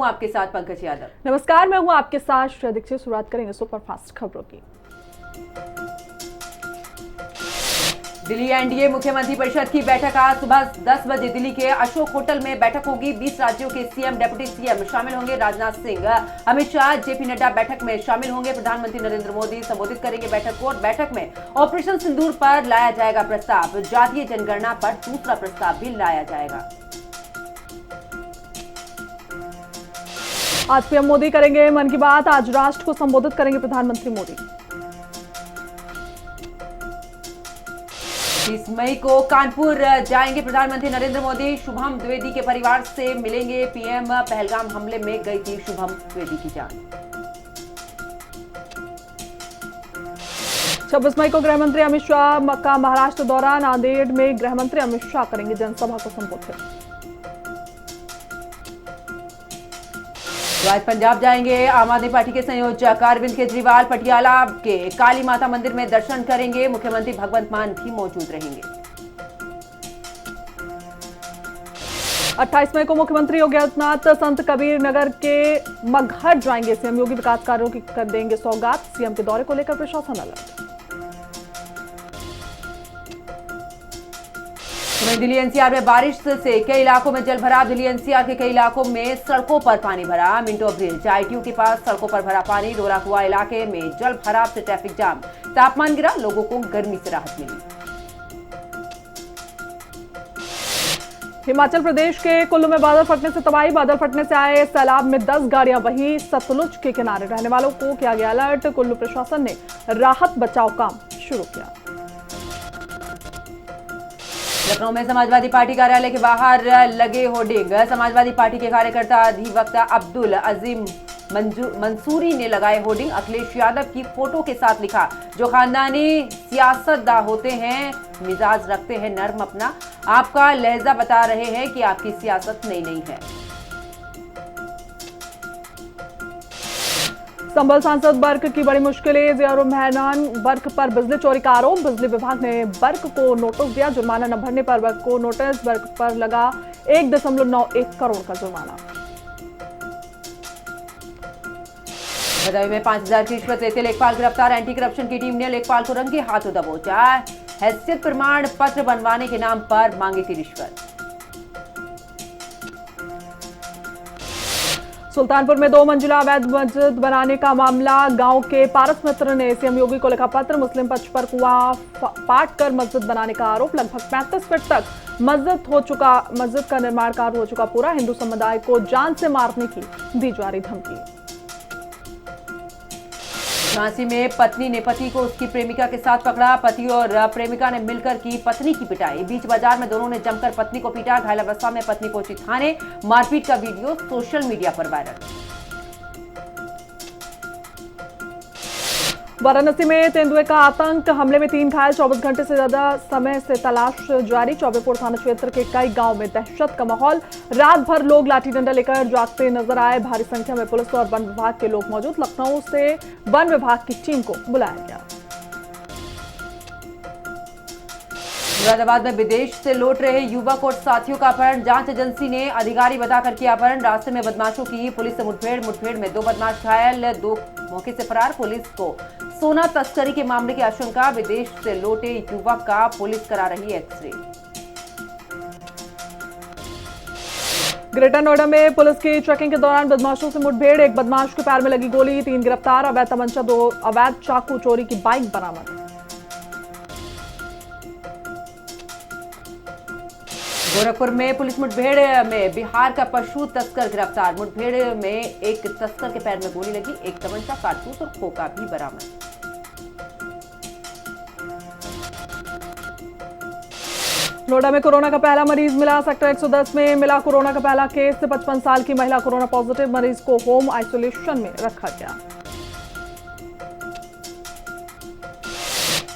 हूं आपके साथ पंकज यादव। नमस्कार, मैं हूं आपके साथ श्रेया दीक्षित। शुरुआत करेंगे सुपरफास्ट खबरों की। दिल्ली एनडीए मुख्यमंत्री परिषद की बैठक आज सुबह 10 बजे दिल्ली के अशोक होटल में बैठक होगी। 20 राज्यों के सीएम, डिप्टी सीएम शामिल होंगे। राजनाथ सिंह, अमित शाह, जेपी नड्डा बैठक में शामिल होंगे। प्रधानमंत्री नरेंद्र मोदी संबोधित करेंगे बैठक को और बैठक में ऑपरेशन सिंदूर पर लाया जाएगा प्रस्ताव। जातीय जनगणना पर दूसरा प्रस्ताव भी लाया जाएगा। आज पीएम मोदी करेंगे मन की बात। आज राष्ट्र को संबोधित करेंगे प्रधानमंत्री मोदी। 30 मई को कानपुर जाएंगे प्रधानमंत्री नरेंद्र मोदी। शुभम द्विवेदी के परिवार से मिलेंगे पीएम। पहलगाम हमले में गई थी शुभम द्विवेदी की जान। 26 मई को गृह मंत्री अमित शाह का महाराष्ट्र दौरा। नांदेड़ में गृह मंत्री अमित शाह करेंगे जनसभा को संबोधित। तो आज पंजाब जाएंगे आम आदमी पार्टी के संयोजक अरविंद केजरीवाल। पटियाला के काली माता मंदिर में दर्शन करेंगे। मुख्यमंत्री भगवंत मान भी मौजूद रहेंगे। 28 मई को मुख्यमंत्री योगी आदित्यनाथ संत कबीर नगर के मगहर जाएंगे। सीएम योगी विकास कार्यों की कर देंगे सौगात। सीएम के दौरे को लेकर प्रशासन अलर्ट। वहीं दिल्ली एनसीआर में बारिश से कई इलाकों में जल भराव। दिल्ली एनसीआर के कई इलाकों में सड़कों पर पानी भरा। मिंटो ब्रिज, आईटीयू के पास सड़कों पर भरा पानी। डोरा कुआ इलाके में जल भराव से ट्रैफिक जाम। तापमान गिरा, लोगों को गर्मी से राहत मिली। हिमाचल प्रदेश के कुल्लू में बादल फटने से तबाही। बादल फटने से आए सैलाब में 10 गाड़ियां बही। सतलुज के किनारे रहने वालों को किया गया अलर्ट। कुल्लू प्रशासन ने राहत बचाव काम शुरू किया। लखनऊ में समाजवादी पार्टी कार्यालय के बाहर लगे होर्डिंग। समाजवादी पार्टी के कार्यकर्ता अधिवक्ता अब्दुल अजीम मंसूरी ने लगाए होर्डिंग। अखिलेश यादव की फोटो के साथ लिखा, जो खानदानी सियासतदा होते हैं, मिजाज रखते हैं नर्म अपना, आपका लहजा बता रहे हैं कि आपकी सियासत नई नहीं है। संभल सांसद बर्क की बड़ी मुश्किलें। जियाउर रहमान बर्क पर बिजली चोरी का आरोप। बिजली विभाग ने बर्क को नोटिस दिया। जुर्माना न भरने पर बर्क को नोटिस। बर्क पर लगा 1.91 करोड़ का जुर्माना। बदायूं में 5,000 की रिश्वत लेते लेखपाल गिरफ्तार। एंटी करप्शन की टीम ने लेखपाल को रंगे हाथों दबोचा। हैसियत प्रमाण पत्र बनवाने के नाम पर मांगी थी रिश्वत। सुल्तानपुर में 2 मंजिला अवैध मस्जिद बनाने का मामला। गांव के पारस मित्र ने सीएम योगी को लिखा पत्र। मुस्लिम पक्ष पर कुआं पाट कर मस्जिद बनाने का आरोप। लगभग 35 फीट तक मस्जिद का निर्माण कार्य हो चुका पूरा। हिंदू समुदाय को जान से मारने की दी जा रही धमकी। झांसी में पत्नी ने पति को उसकी प्रेमिका के साथ पकड़ा। पति और प्रेमिका ने मिलकर की पत्नी की पिटाई। बीच बाजार में दोनों ने जमकर पत्नी को पीटा। घायल अवस्था में पत्नी पहुंची थाने। मारपीट का वीडियो सोशल मीडिया पर वायरल। वाराणसी में तेंदुए का आतंक। हमले में 3 घायल। 24 घंटे से ज्यादा समय से तलाश जारी। चौबेपुर थाना क्षेत्र के कई गांव में दहशत का माहौल। रात भर लोग लाठी डंडा लेकर जागते नजर आए। भारी संख्या में पुलिस और वन विभाग के लोग मौजूद। लखनऊ से वन विभाग की टीम को बुलाया गया। मुरादाबाद में विदेश से लौट रहे युवक और साथियों का अपहरण। जांच एजेंसी ने अधिकारी बताकर किया अपहरण। रास्ते में बदमाशों की पुलिस से मुठभेड़ में 2 बदमाश घायल, 2 मौके से फरार। पुलिस को सोना तस्करी के मामले की आशंका। विदेश से लौटे युवक का पुलिस करा रही एक्सरे। ग्रेटर नोएडा में पुलिस की चेकिंग के दौरान बदमाशों से मुठभेड़। एक बदमाश के पैर में लगी गोली। 3 गिरफ्तार। अवैध तमंचा, 2 अवैध चाकू, चोरी की बाइक बरामद। गोरखपुर में पुलिस मुठभेड़ में बिहार का पशु तस्कर गिरफ्तार। मुठभेड़ में एक तस्कर के पैर में गोली लगी। एक तमंचा, कारतूस और खोखा भी बरामद। नोएडा में कोरोना का पहला मरीज मिला। सेक्टर 110 में मिला कोरोना का पहला केस। 55 साल की महिला कोरोना पॉजिटिव। मरीज को होम आइसोलेशन में रखा गया।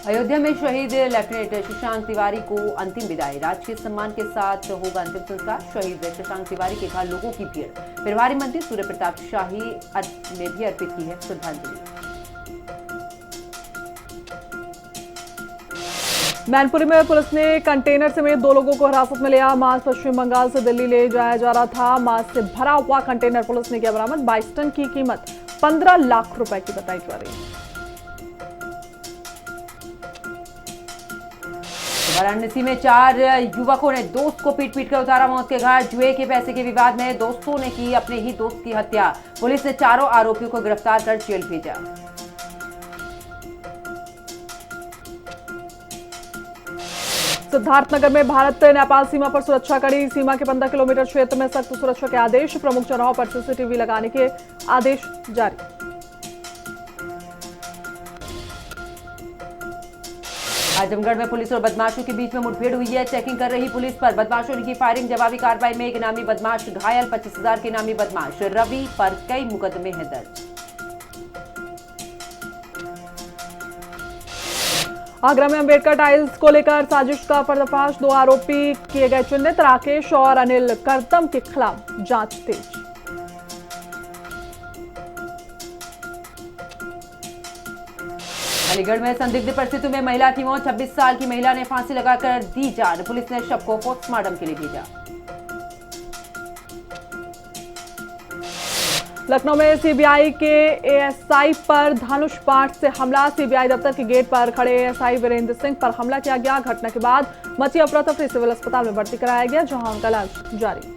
अयोध्या में शहीद लेफ्टिनेंट शशांक तिवारी को अंतिम विदाई। राजकीय सम्मान के साथ होगा अंतिम संस्कार। शहीद शशांक तिवारी के घर लोगों की भीड़। प्रभारी मंत्री सूर्य प्रताप शाही ने भी अर्पित की है श्रद्धांजलि। मैनपुरी में पुलिस ने कंटेनर समेत 2 लोगों को हिरासत में लिया। मांस पश्चिम बंगाल से दिल्ली ले जाया जा रहा था। मांस से भरा हुआ कंटेनर पुलिस ने किया बरामद। 22 टन की कीमत 15 लाख रुपए की बताई जा रही है। वाराणसी में 4 युवकों ने दोस्त को पीट कर उतारा मौत के घाट। जुए के पैसे के विवाद में दोस्तों ने की अपने ही दोस्त की हत्या। पुलिस ने चारों आरोपियों को गिरफ्तार कर जेल भेजा। सिद्धार्थनगर में भारत नेपाल सीमा पर सुरक्षा कड़ी। सीमा के 15 किलोमीटर क्षेत्र में सख्त सुरक्षा के आदेश। प्रमुख चौराहों पर सीसीटीवी लगाने के आदेश जारी। आजमगढ़ में पुलिस और बदमाशों के बीच में मुठभेड़ हुई है। चेकिंग कर रही पुलिस पर बदमाशों ने की फायरिंग। जवाबी कार्रवाई में एक इनामी बदमाश घायल। 25,000 के इनामी बदमाश रवि पर कई मुकदमे हैं दर्ज। आगरा में अंबेडकर टाइल्स को लेकर साजिश का पर्दाफाश। 2 आरोपी किए गए चिन्हित। राकेश और अनिल करतम के खिलाफ जांच तेज। अलीगढ़ में संदिग्ध परिस्थितियों में महिला की मौत। 26 साल की महिला ने फांसी लगाकर दी जान। पुलिस ने शव को पोस्टमार्टम के लिए भेजा। लखनऊ में सीबीआई के एएसआई पर धनुष बाण से हमला। सीबीआई दफ्तर के गेट पर खड़े एएसआई वीरेंद्र सिंह पर हमला किया गया। घटना के बाद मची अफरा-तफरी। सिविल अस्पताल में भर्ती कराया गया, जहां उनका इलाज जारी।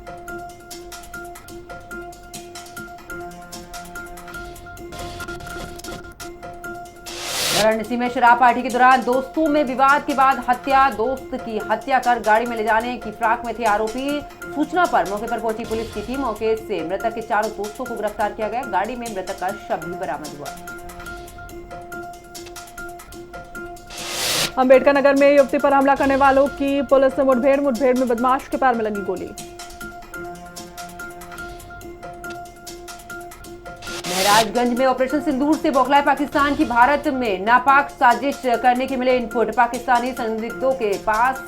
वाराणसी में शराब पार्टी के दौरान दोस्तों में विवाद के बाद हत्या। दोस्त की हत्या कर गाड़ी में ले जाने की फिराक में थे आरोपी। सूचना पर मौके पर पहुंची पुलिस की टीम। मौके से मृतक के चारों दोस्तों को गिरफ्तार किया गया। गाड़ी में मृतक का शव भी बरामद हुआ। अंबेडकर नगर में युवती पर हमला करने वालों की पुलिस से मुठभेड़ में बदमाश के पैर में लगी गोली। महराजगंज में ऑपरेशन सिंदूर से बौखलाए पाकिस्तान की। भारत में नापाक साजिश करने के मिले इनपुट। पाकिस्तानी संदिग्धों के पास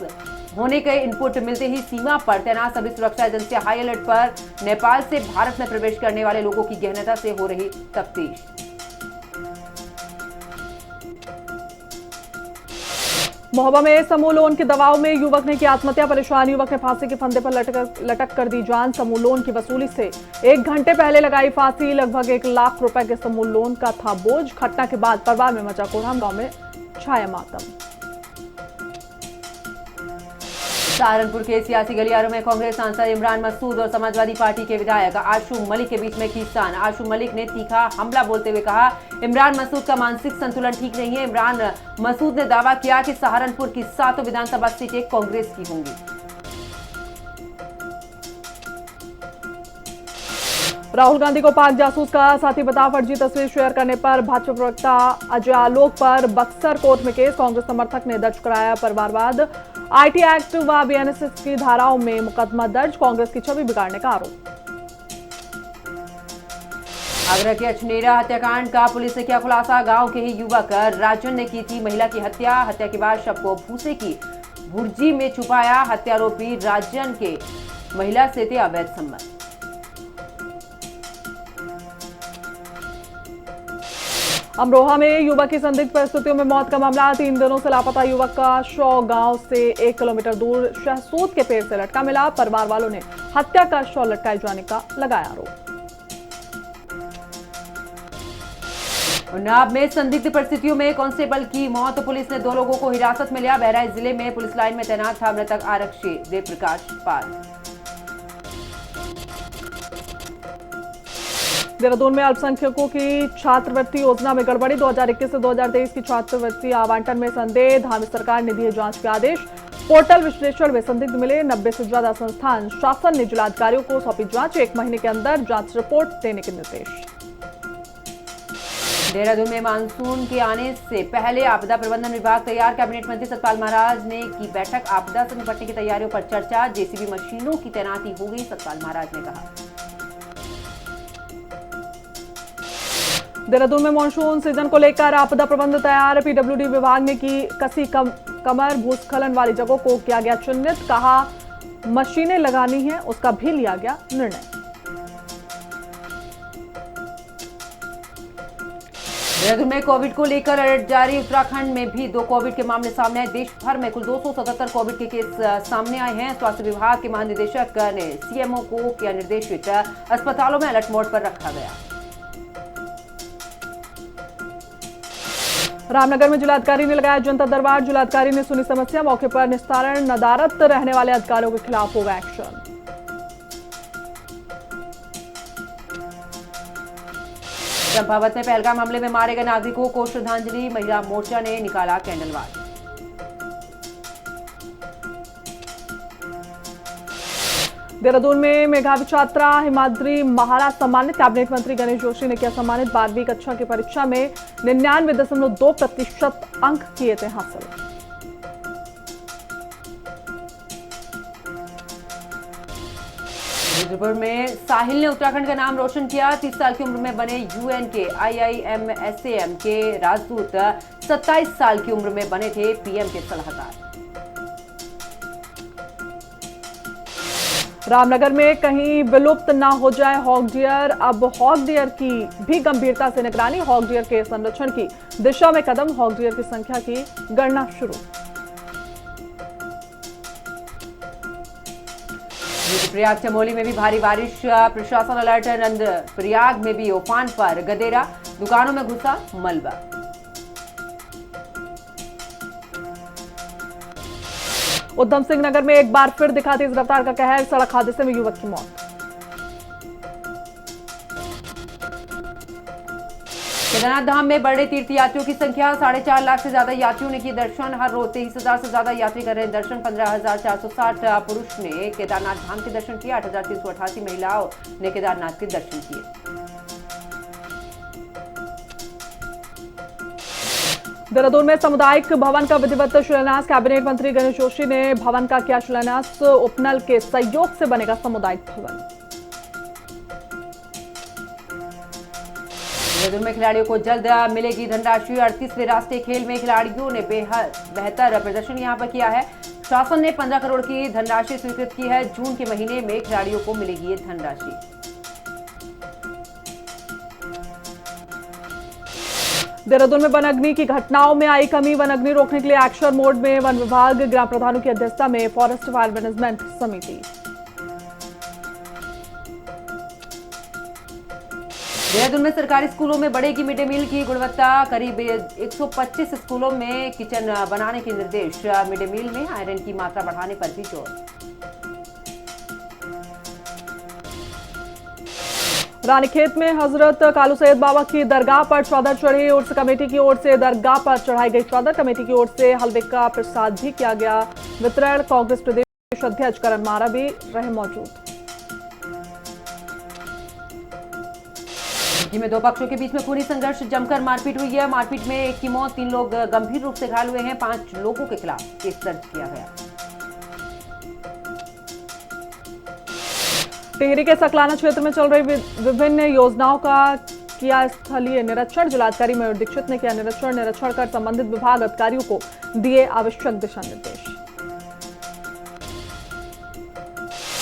होने के इनपुट मिलते ही सीमा पर तैनात सभी सुरक्षा एजेंसियां हाई अलर्ट पर। नेपाल से भारत में प्रवेश करने वाले लोगों की गहनता से हो रही तफ्तीश। महोबा में समूह लोन के दबाव में युवक ने की आत्महत्या। परेशान युवक ने फांसी के फंदे पर लटक कर दी जान। समूह लोन की वसूली से 1 घंटे पहले लगाई फांसी। लगभग 1 लाख रुपए के समूह लोन का था बोझ। घटना के बाद परिवार में मचा कोहराम। गांव में छाया मातम। सहारनपुर के सियासी गलियारों में कांग्रेस सांसद इमरान मसूद और समाजवादी पार्टी के विधायक आशू मलिक के बीच में खींचतान। आशू मलिक ने तीखा हमला बोलते हुए कहा, इमरान मसूद का मानसिक संतुलन ठीक नहीं है। इमरान मसूद ने दावा किया कि सहारनपुर की 7 विधानसभा सीटें कांग्रेस की होंगी। राहुल गांधी को पाक जासूस का साथी बता फर्जी तस्वीर शेयर करने पर भाजपा प्रवक्ता अजय आलोक पर बक्सर कोर्ट में केस। कांग्रेस समर्थक ने दर्ज कराया परिवारवाद। आईटी एक्ट व बीएनएस की धाराओं में मुकदमा दर्ज। कांग्रेस की छवि बिगाड़ने का आरोप। आगरा के अछनेरा हत्याकांड का पुलिस ने किया खुलासा। गांव के ही युवक राजन ने की थी महिला की हत्या। हत्या के बाद शव को भूसे की भुर्जी में छुपाया। हत्यारोपी राजन के महिला से थे अवैध संबंध। अमरोहा में युवक की संदिग्ध परिस्थितियों में मौत का मामला। 3 दिनों से लापता युवक का शव गांव से 1 किलोमीटर दूर शहसूद के पेड़ से लटका मिला। परिवार वालों ने हत्या का शव लटकाए जाने का लगाया आरोप। उन्नाव में संदिग्ध परिस्थितियों में कांस्टेबल की मौत। पुलिस ने 2 लोगों को हिरासत में लिया। बहराइच जिले में पुलिस लाइन में तैनात था मृतक आरक्षी देवप्रकाश पाल। देहरादून में अल्पसंख्यकों की छात्रवृत्ति योजना में गड़बड़ी। 2021 से 2023 की छात्रवृत्ति आवंटन में संदेह। धामी सरकार ने दिए जांच के आदेश। पोर्टल विश्लेषण में संदिग्ध मिले। 90 से ज्यादा संस्थान। शासन ने जिलाधिकारियों को सौंपी जांच। 1 महीने के अंदर जांच रिपोर्ट देने के निर्देश। देहरादून में मानसून के आने से पहले आपदा प्रबंधन विभाग तैयार। कैबिनेट मंत्री सतपाल महाराज ने की बैठक। आपदा से निपटने की तैयारियों पर चर्चा। जेसीबी मशीनों की तैनाती होगी, सतपाल महाराज ने कहा। देहरादून में मानसून सीजन को लेकर आपदा प्रबंध तैयार। पीडब्ल्यूडी विभाग ने की कसी कमर। भूस्खलन वाली जगहों को किया गया चिन्हित। कहा मशीनें लगानी है, उसका भी लिया गया निर्णय। देहरादून में कोविड को लेकर अलर्ट जारी। उत्तराखंड में भी 2 कोविड के मामले सामने आए। देश भर में कुल 277 कोविड के केस सामने आए हैं। स्वास्थ्य विभाग के महानिदेशक ने सीएमओ को किया निर्देशित, अस्पतालों में अलर्ट मोड पर रखा गया। रामनगर में जिलाधिकारी ने लगाया जनता दरबार। जिलाधिकारी ने सुनी समस्या, मौके पर निस्तारण, नदारत रहने वाले अधिकारियों के खिलाफ होगा एक्शन। चंपावत में पहलगाम हमले में मारे गए नागरिकों को श्रद्धांजलि। महिला मोर्चा ने निकाला कैंडल मार्च। देहरादून में मेधावी छात्रा हिमाद्री महाराज सम्मानित। कैबिनेट मंत्री गणेश जोशी ने किया सम्मानित। 12वीं कक्षा की परीक्षा में 99.2% अंक किए थे हासिल। रुद्रपुर में साहिल ने उत्तराखंड का नाम रोशन किया। 30 साल की उम्र में बने यूएन के IIMSAM के राजदूत। 27 साल की उम्र में बने थे पीएम के सलाहकार। रामनगर में कहीं विलुप्त ना हो जाए हॉग डियर। अब हॉग डियर की भी गंभीरता से निगरानी। हॉग डियर के संरक्षण की दिशा में कदम। हॉग डियर की संख्या की गणना शुरू। रुद्रप्रयाग चमोली में भी भारी बारिश। प्रशासन अलर्ट। नंद प्रयाग में भी उफान पर गदेरा। दुकानों में घुसा मलबा। उधम सिंह नगर में एक बार फिर दिखा तेज रफ्तार का कहर। सड़क हादसे में युवक की मौत। केदारनाथ धाम में बढ़े तीर्थयात्रियों की संख्या। 4.5 लाख से ज्यादा यात्रियों ने किए दर्शन। हर रोज 23,000 से ज्यादा यात्री कर रहे हैं दर्शन। 15,460 पुरुष ने केदारनाथ धाम के दर्शन किए। 8,388 महिलाओं ने केदारनाथ के दर्शन किए। देहरादून में सामुदायिक भवन का विधिवत शिलान्यास। कैबिनेट मंत्री गणेश जोशी ने भवन का किया शिलान्यास। उपनल के सहयोग से बनेगा सामुदायिक भवन। देहरादून में खिलाड़ियों को जल्द मिलेगी धनराशि। 38वें राष्ट्रीय खेल में खिलाड़ियों ने बेहतर प्रदर्शन यहां पर किया है। शासन ने 15 करोड़ की धनराशि स्वीकृत की है। जून के महीने में खिलाड़ियों को मिलेगी ये धनराशि। देहरादून में वन अग्नि की घटनाओं में आई कमी। वन अग्नि रोकने के लिए एक्शन मोड में वन विभाग। ग्राम प्रधानों की अध्यक्षता में फॉरेस्ट फायर मैनेजमेंट समिति। देहरादून में सरकारी स्कूलों में बढ़ेगी मिड डे मील की गुणवत्ता। करीब 125 स्कूलों में किचन बनाने के निर्देश। मिड डे मील में आयरन की मात्रा बढ़ाने पर भी जोर। रानीखेत में हजरत कालू सैयद बाबा की दरगाह पर चादर चढ़ी। उर्स कमेटी की ओर से दरगाह पर चढ़ाई गई चादर। कमेटी की ओर से हलवे का प्रसाद भी किया गया वितरण। कांग्रेस प्रदेश अध्यक्ष करण मारा भी रहे मौजूद। में 2 पक्षों के बीच में खूनी संघर्ष। जमकर मारपीट हुई है। मारपीट में एक की मौत, 3 लोग गंभीर रूप से घायल हुए हैं। 5 लोगों के खिलाफ केस दर्ज किया गया। टिहरी के सकलाना क्षेत्र में चल रही विभिन्न योजनाओं का किया स्थलीय निरीक्षण। जिलाधिकारी मयूर दीक्षित ने किया निरीक्षण कर संबंधित विभाग अधिकारियों को दिए आवश्यक दिशा निर्देश।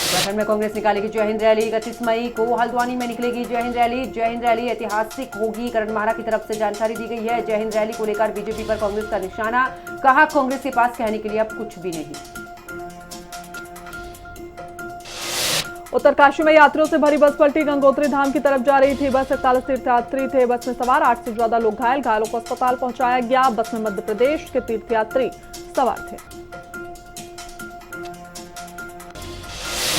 उत्तराखंड में कांग्रेस निकालेगी जय हिंद रैली। 31 मई को हल्द्वानी में निकलेगी जय हिंद रैली। जय हिंद रैली ऐतिहासिक होगी, करण मारा की तरफ से जानकारी दी गई है। जय हिंद रैली को लेकर बीजेपी पर कांग्रेस का निशाना। कहा कांग्रेस के पास कहने के लिए अब कुछ भी नहीं। उत्तरकाशी में यात्रियों से भरी बस पलटी। गंगोत्री धाम की तरफ जा रही थी बस। 41 तीर्थयात्री थे बस में सवार। 8 से ज्यादा लोग घायल। घायलों को अस्पताल पहुंचाया गया। बस में मध्य प्रदेश के तीर्थयात्री सवार थे।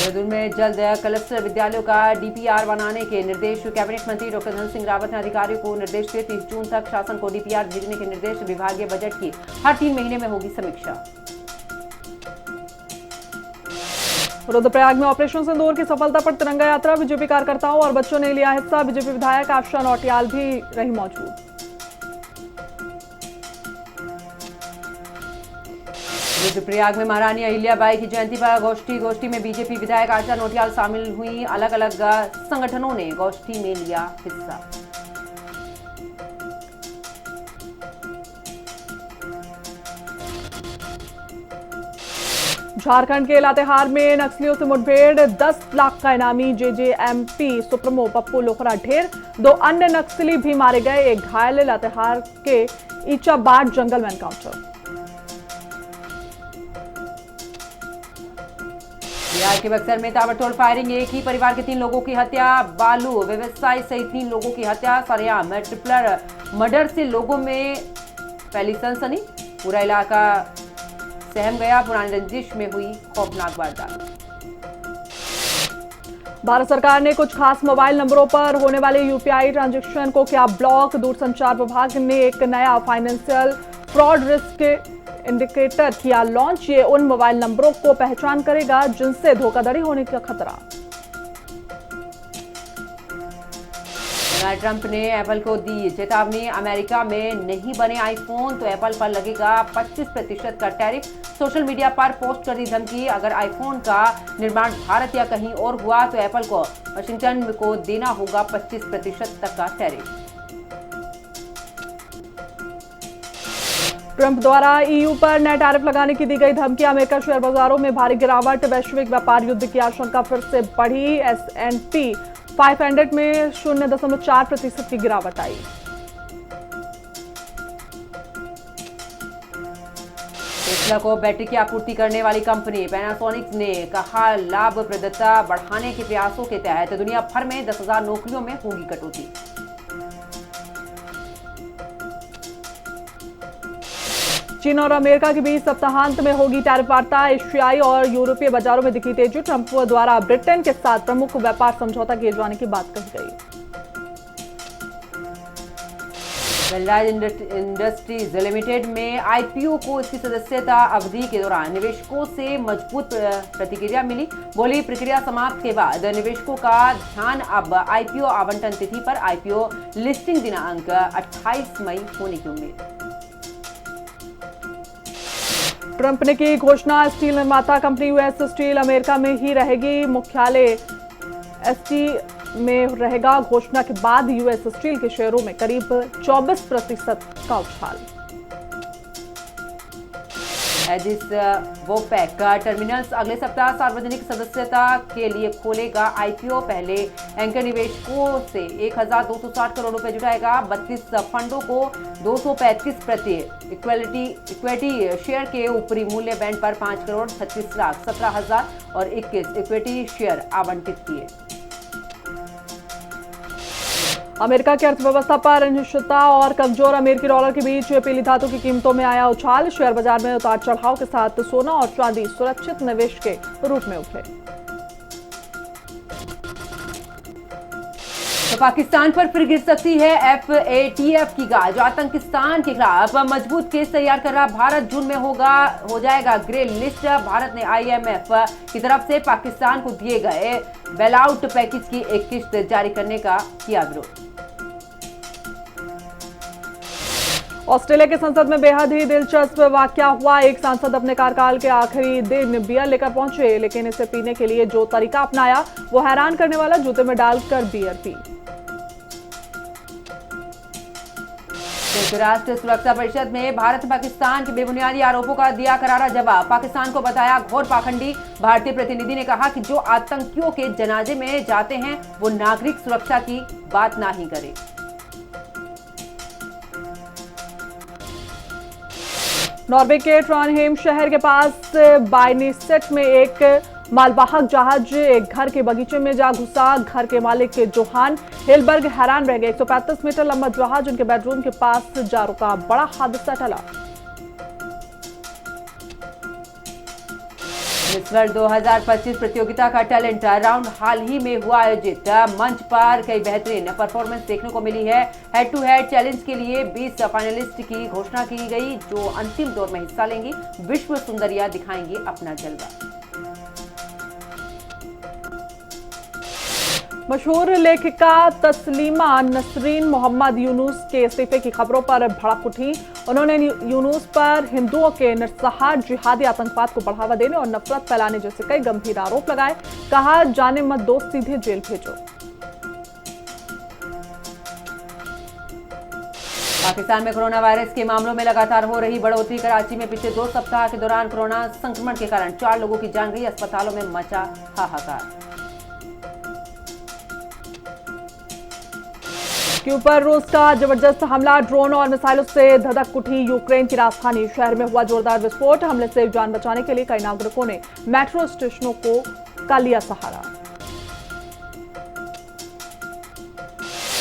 देहरादून में जल्द क्लस्टर विद्यालयों का डीपीआर बनाने के निर्देश। कैबिनेट मंत्री डॉक्टर धन सिंह रावत ने अधिकारियों को निर्देश दिए। 30 जून तक शासन को डीपीआर भेजने के निर्देश। विभागीय बजट की हर 3 महीने में होगी समीक्षा। रुद्रप्रयाग में ऑपरेशन सिंदूर की सफलता पर तिरंगा यात्रा। बीजेपी कार्यकर्ताओं और बच्चों ने लिया हिस्सा। बीजेपी विधायक आशा नौटियाल भी रही मौजूद। रुद्रप्रयाग में महारानी अहिल्याबाई की जयंती पर गोष्ठी में बीजेपी विधायक आशा नौटियाल शामिल हुई। अलग अलग संगठनों ने गोष्ठी में लिया हिस्सा। झारखंड के लातेहार में नक्सलियों से मुठभेड़, 10 लाख का इनामी जेजेएमपी सुप्रीमो पप्पू लोखरा ढेर, 2 अन्य नक्सली भी मारे गए, एक घायल। लातेहार के ईचाबाट जंगल में एनकाउंटर। बिहार के बक्सर में ताबड़तोड़ फायरिंग, एक ही परिवार के 3 लोगों की हत्या, बालू व्यवसायी सहित 3 लोगों की हत्या सरेआम। ट्रिपलर मर्डर से लोगों में फैली सनसनी, पूरा इलाका सहम गया, पुरानी रंजिश में हुई खौफनाक वारदात। भारत सरकार ने कुछ खास मोबाइल नंबरों पर होने वाले यूपीआई ट्रांजैक्शन को किया ब्लॉक। दूरसंचार विभाग ने एक नया फाइनेंशियल फ्रॉड रिस्क इंडिकेटर किया लॉन्च। ये उन मोबाइल नंबरों को पहचान करेगा जिनसे धोखाधड़ी होने का खतरा। डोनाल्ड ट्रंप ने एप्पल को दी चेतावनी, अमेरिका में नहीं बने आईफोन तो एप्पल पर लगेगा 25% का टैरिफ। सोशल मीडिया पर पोस्ट कर दी धमकी, अगर आईफोन का निर्माण भारत या कहीं और हुआ तो एप्पल को वाशिंगटन को देना होगा 25% तक का टैरिफ। ट्रंप द्वारा ईयू पर नए टैरिफ लगाने की दी गई धमकी, अमेरिका शेयर बाजारों में भारी गिरावट, वैश्विक व्यापार युद्ध की आशंका फिर से बढ़ी। S&P 500 में 0.4% की गिरावट आई। टेस्ला को बैटरी की आपूर्ति करने वाली कंपनी पैनासोनिक ने कहा, लाभप्रदता बढ़ाने के प्रयासों के तहत दुनिया भर में 10,000 नौकरियों में होगी कटौती। चीन और अमेरिका के बीच सप्ताहांत में होगी टैरिफ वार्ता, एशियाई और यूरोपीय बाजारों में दिखी तेजी। ट्रंप द्वारा ब्रिटेन के साथ प्रमुख व्यापार समझौता किए जाने की बात कही गई। धनराज इंडस्ट्रीज लिमिटेड में आईपीओ को इसकी सदस्यता अवधि के दौरान निवेशकों से मजबूत प्रतिक्रिया मिली। बोली, प्रक्रिया समाप्त के बाद निवेशकों का ध्यान अब आईपीओ आवंटन तिथि पर, आईपीओ लिस्टिंग दिनांक 28 मई होने की उम्मीद। ट्रंप ने की घोषणा, स्टील निर्माता कंपनी यूएस स्टील अमेरिका में ही रहेगी, मुख्यालय एसटी में रहेगा। घोषणा के बाद यूएस स्टील के शेयरों में करीब 24% का उछाल। एजिस वोपेक टर्मिनल्स अगले सप्ताह सार्वजनिक सदस्यता के लिए खोलेगा। आईपीओ पहले एंकर निवेशकों से 1,260 करोड़ रुपए जुटाएगा। 32 फंडों को 235 प्रति इक्विटी शेयर के ऊपरी मूल्य बैंड पर 5,36,17,000 और 21 इक्विटी शेयर आवंटित किए। अमेरिका की अर्थव्यवस्था पर अनिश्चितता और कमजोर अमेरिकी डॉलर के बीच पीली धातु की कीमतों में आया उछाल। शेयर बाजार में उतार चढ़ाव के साथ सोना और चांदी सुरक्षित निवेश के रूप में उभरे। तो पाकिस्तान पर फिर गिर सकती है FATF की गाज। आतंकिस्तान के खिलाफ मजबूत केस तैयार कर रहा भारत जून में हो जाएगा ग्रे लिस्ट। भारत ने IMF की तरफ से पाकिस्तान को दिए गए बेलआउट पैकेज की एक किस्त जारी करने का किया विरोध। ऑस्ट्रेलिया के संसद में बेहद ही दिलचस्प वाकया हुआ। एक सांसद अपने कार्यकाल के आखिरी दिन बियर लेकर पहुंचे, लेकिन इसे पीने के लिए जो तरीका अपनाया वो हैरान करने वाला, जूते में डालकर बियर पी। संयुक्त राष्ट्र सुरक्षा परिषद में भारत पाकिस्तान के बेबुनियादी आरोपों का दिया करारा जवाब। पाकिस्तान को बताया घोर पाखंडी। भारतीय प्रतिनिधि ने कहा कि जो आतंकियों के जनाजे में जाते हैं वो नागरिक सुरक्षा की बात ना ही करें। नॉर्वे के ट्रॉनहेम शहर के पास बाइनिसेट में एक मालवाहक जहाज एक घर के बगीचे में जा घुसा। घर के मालिक जोहान हेलबर्ग हैरान रह गए। 135 मीटर लंबा जहाज उनके बेडरूम के पास जा रुका। बड़ा हादसा टला। मिस वर्ल्ड 2025 प्रतियोगिता का टैलेंट राउंड हाल ही में हुआ आयोजित। मंच पर कई बेहतरीन परफॉर्मेंस देखने को मिली है। हेड टू हेड चैलेंज के लिए 20 फाइनलिस्ट की घोषणा की गई, जो अंतिम दौर में हिस्सा लेंगी। विश्व सुंदरिया दिखाएंगी अपना जलवा। मशहूर लेखिका तस्लीमा नसरीन मोहम्मद यूनुस के इस्तीफे की खबरों पर भड़क उठी। उन्होंने यूनुस पर हिंदुओं के नरसंहार, जिहादी आतंकवाद को बढ़ावा देने और नफरत फैलाने जैसे कई गंभीर आरोप लगाए। कहा, जाने मत दो, सीधे जेल भेजो। पाकिस्तान में कोरोना वायरस के मामलों में लगातार हो रही बढ़ोतरी। कराची में पिछले 2 सप्ताह के दौरान कोरोना संक्रमण के कारण 4 लोगों की जान गई। अस्पतालों में मचा हाहाकार। के ऊपर रूस का जबरदस्त हमला, ड्रोन और मिसाइलों से धधक उठी यूक्रेन की राजधानी। शहर में हुआ जोरदार विस्फोट। हमले से जान बचाने के लिए कई नागरिकों ने मेट्रो स्टेशनों का लिया सहारा।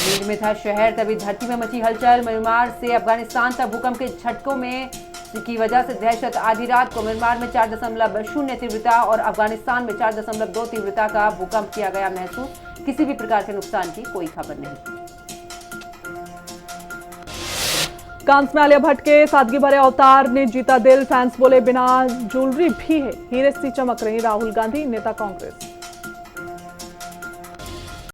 नींद में था शहर, तभी धरती में मची हलचल। म्यांमार से अफगानिस्तान तक भूकंप के झटकों में की वजह से दहशत। आधी रात को म्यांमार में 4.0 तीव्रता और अफगानिस्तान में 4.2 तीव्रता का भूकंप किया गया महसूस। किसी भी प्रकार के नुकसान की कोई खबर नहीं। कांस में आलिया भट्ट के सादगी भरे अवतार ने जीता दिल। फैंस बोले बिना ज्वेलरी भी है हीरे सी चमक रही राहुल गांधी, नेता कांग्रेस।